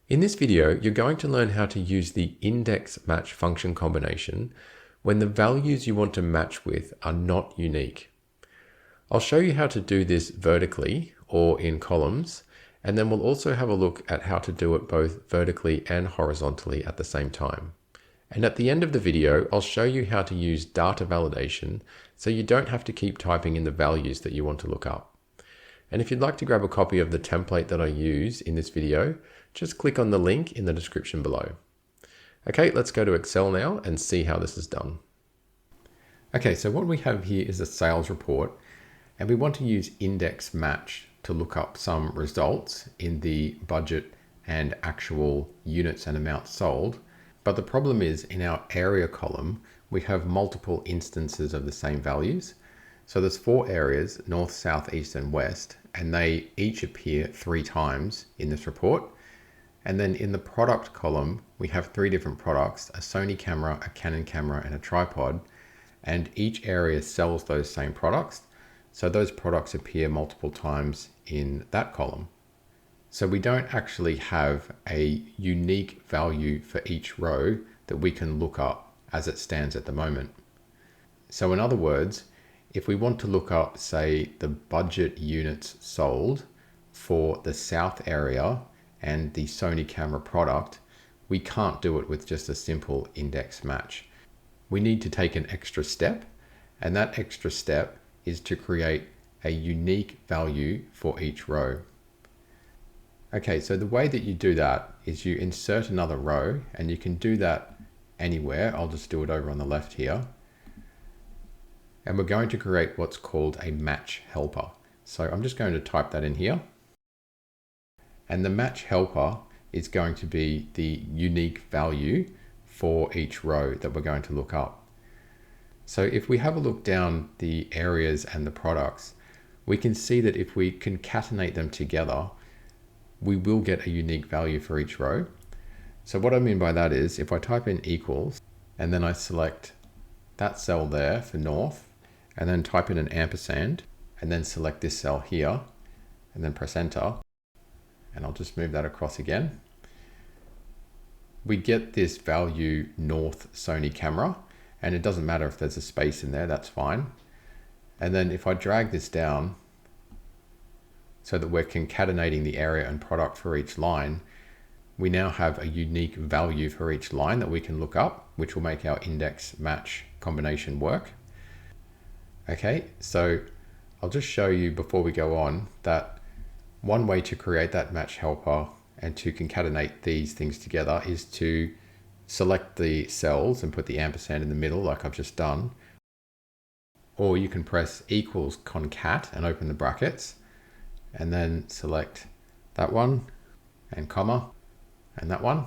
In this video, you're going to learn how to use the index match function combination when the values you want to match with are not unique. I'll show you how to do this vertically or in columns, and then we'll also have a look at how to do it both vertically and horizontally at the same time. And at the end of the video, I'll show you how to use data validation so you don't have to keep typing in the values that you want to look up. And if you'd like to grab a copy of the template that I use in this video, just click on the link in the description below. Okay, let's go to Excel now and see how this is done. Okay, so what we have here is a sales report, and we want to use index match to look up some results in the budget and actual units and amounts sold. But the problem is in our area column, we have multiple instances of the same values. So there's 4 areas, north, south, east, and west, and they each appear 3 times in this report. And then in the product column, we have 3 different products, a Sony camera, a Canon camera, and a tripod. And each area sells those same products. So those products appear multiple times in that column. So we don't actually have a unique value for each row that we can look up as it stands at the moment. So in other words, if we want to look up, say, the budget units sold for the south area and the Sony camera product, we can't do it with just a simple index match. We need to take an extra step, and that extra step is to create a unique value for each row. Okay, so the way that you do that is you insert another row, and you can do that anywhere. I'll just do it over on the left here. And we're going to create what's called a match helper. So I'm just going to type that in here. And the match helper is going to be the unique value for each row that we're going to look up. So if we have a look down the areas and the products, we can see that if we concatenate them together, we will get a unique value for each row. So what I mean by that is if I type in equals, and then I select that cell there for north, and then type in an ampersand, and then select this cell here, and then press enter, and I'll just move that across again. We get this value north Sony camera, and it doesn't matter if there's a space in there, that's fine. And then if I drag this down so that we're concatenating the area and product for each line, we now have a unique value for each line that we can look up, which will make our index match combination work. Okay, so I'll just show you before we go on that one way to create that match helper and to concatenate these things together is to select the cells and put the ampersand in the middle like I've just done. Or you can press equals concat and open the brackets, and then select that one and comma and that one,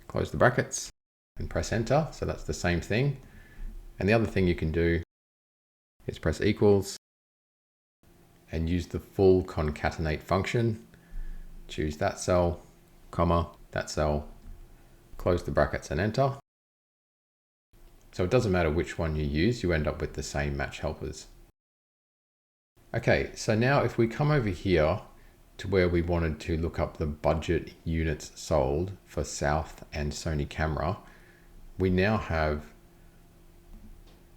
close the brackets and press enter. So that's the same thing. And the other thing you can do is press equals and use the full concatenate function. Choose that cell, comma, that cell, close the brackets and enter. So it doesn't matter which one you use, you end up with the same match helpers. Okay, so now if we come over here to where we wanted to look up the budget units sold for South and Sony camera, we now have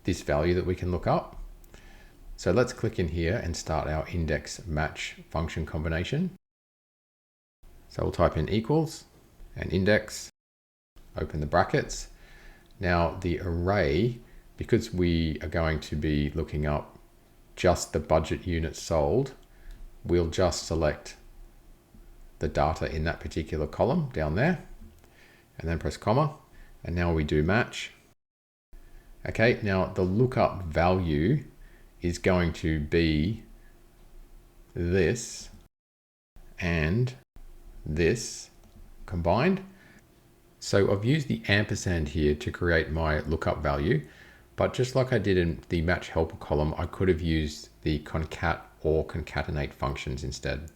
this value that we can look up. So let's click in here and start our index match function combination. So we'll type in equals and index, open the brackets. Now the array, because we are going to be looking up just the budget units sold, we'll just select the data in that particular column down there and then press comma. And now we do match. Okay, now the lookup value is going to be this and this combined. So I've used the ampersand here to create my lookup value, but just like I did in the match helper column, I could have used the concat or concatenate functions instead.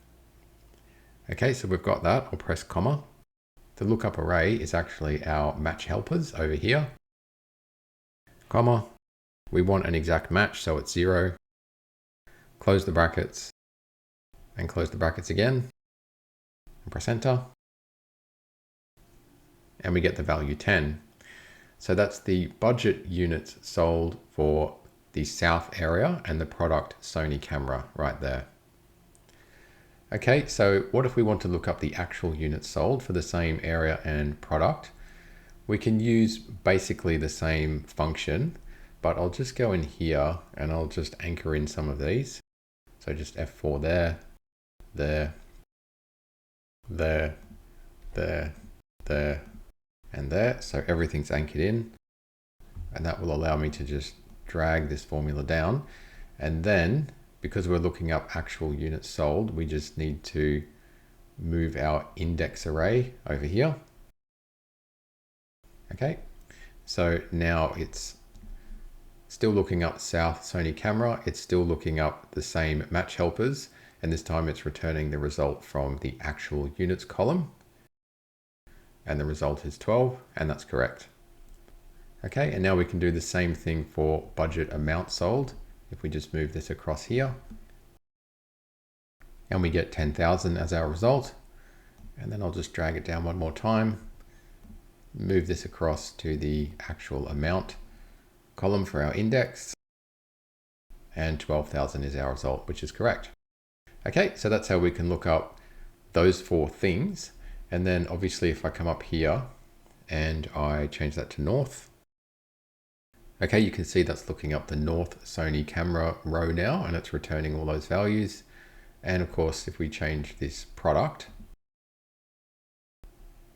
Okay, so we've got that. I'll press comma. The lookup array is actually our match helpers over here. Comma. We want an exact match, so it's 0. Close the brackets and close the brackets again and press enter. and we get the value 10. So that's the budget units sold for the South area and the product Sony camera right there. Okay, so what if we want to look up the actual units sold for the same area and product? We can use basically the same function, but I'll just go in here and I'll just anchor in some of these. So just F4 there, there, there, there, there, and there. So everything's anchored in, and that will allow me to just drag this formula down. And then because we're looking up actual units sold, we just need to move our index array over here. Okay, so now it's still looking up South Sony camera. It's still looking up the same match helpers, and this time it's returning the result from the actual units column. And the result is 12, and that's correct. Okay, and now we can do the same thing for budget amount sold. If we just move this across here, and we get 10,000 as our result. And then I'll just drag it down one more time, move this across to the actual amount column for our index, and 12,000 is our result, which is correct. Okay, so that's how we can look up those four things. And then obviously if I come up here and I change that to north, okay, you can see that's looking up the North Sony camera row now, and it's returning all those values. And of course, if we change this product,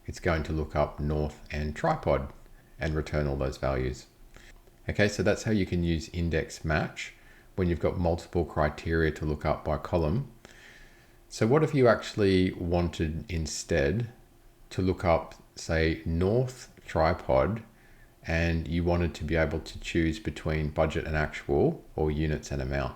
it's going to look up North and tripod and return all those values. Okay, so that's how you can use index match when you've got multiple criteria to look up by column. So what if you actually wanted instead to look up, say, North tripod, and you wanted to be able to choose between budget and actual or units and amount?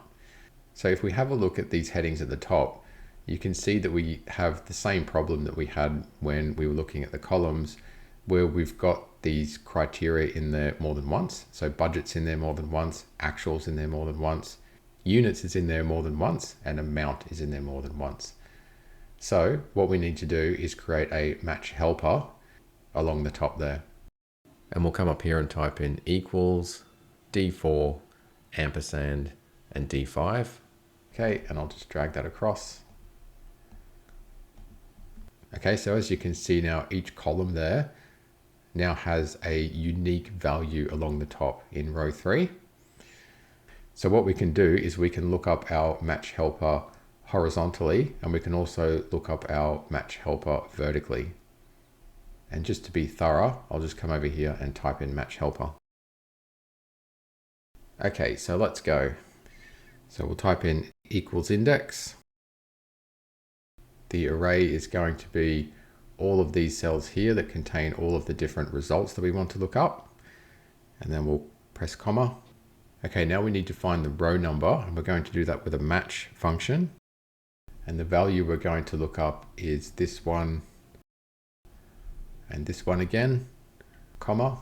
So if we have a look at these headings at the top, you can see that we have the same problem that we had when we were looking at the columns, where we've got these criteria in there more than once. So budget's in there more than once, actuals in there more than once, units is in there more than once, and amount is in there more than once. So what we need to do is create a match helper along the top there. And we'll come up here and type in equals, D4, ampersand, and D5. Okay, and I'll just drag that across. Okay, so as you can see now, each column there now has a unique value along the top in row 3. So what we can do is we can look up our match helper horizontally, and we can also look up our match helper vertically. And just to be thorough, I'll just come over here and type in match helper. Okay, so let's go. So we'll type in equals index. The array is going to be all of these cells here that contain all of the different results that we want to look up. And then we'll press comma. Okay, now we need to find the row number, and we're going to do that with a match function. And the value we're going to look up is this one and this one again, comma.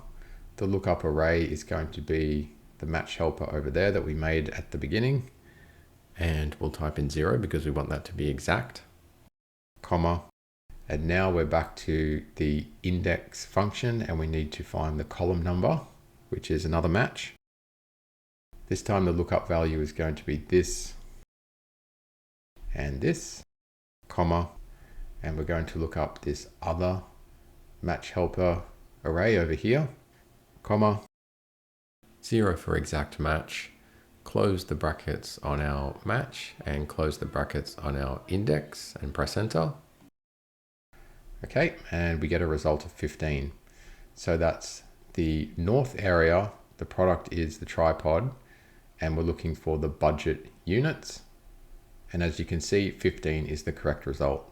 The lookup array is going to be the match helper over there that we made at the beginning. And we'll type in 0 because we want that to be exact, comma. And now we're back to the index function, and we need to find the column number, which is another match. This time the lookup value is going to be this and this, comma. And we're going to look up this other match helper array over here, comma. 0 for exact match. Close the brackets on our match and close the brackets on our index and press enter. Okay, and we get a result of 15. So that's the north area, the product is the tripod, and we're looking for the budget units. And as you can see, 15 is the correct result.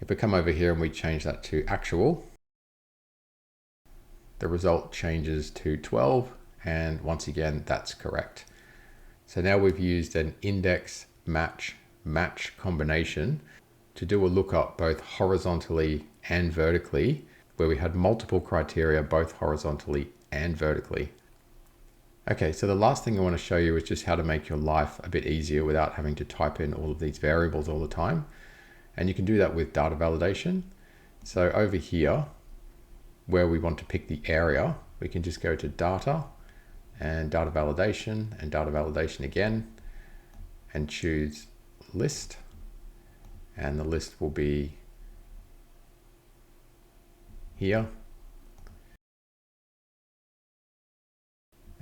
If we come over here and we change that to actual, the result changes to 12, and once again, that's correct. So now we've used an index match combination to do a lookup both horizontally and vertically, where we had multiple criteria both horizontally and vertically. Okay, so the last thing I want to show you is just how to make your life a bit easier without having to type in all of these variables all the time. And you can do that with data validation. So over here, where we want to pick the area, we can just go to data and data validation again, and choose list. And the list will be here.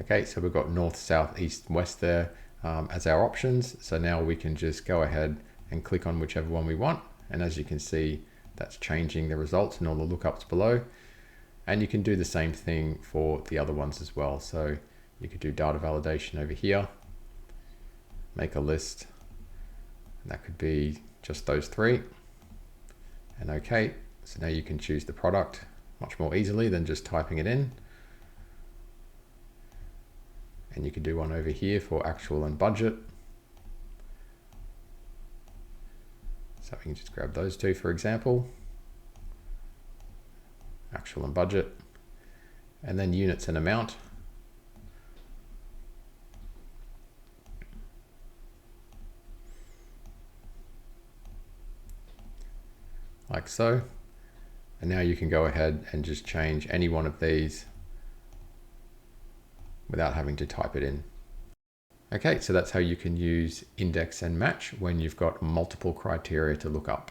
Okay, so we've got north, south, east, west there as our options. So now we can just go ahead and click on whichever one we want. And as you can see, that's changing the results and all the lookups below. And you can do the same thing for the other ones as well. So you could do data validation over here, make a list, and that could be just those three. And okay, so now you can choose the product much more easily than just typing it in. And you can do one over here for actual and budget. So we can just grab those two, for example, actual and budget, and then units and amount. Like so. And now you can go ahead and just change any one of these without having to type it in. Okay, so that's how you can use index and match when you've got multiple criteria to look up.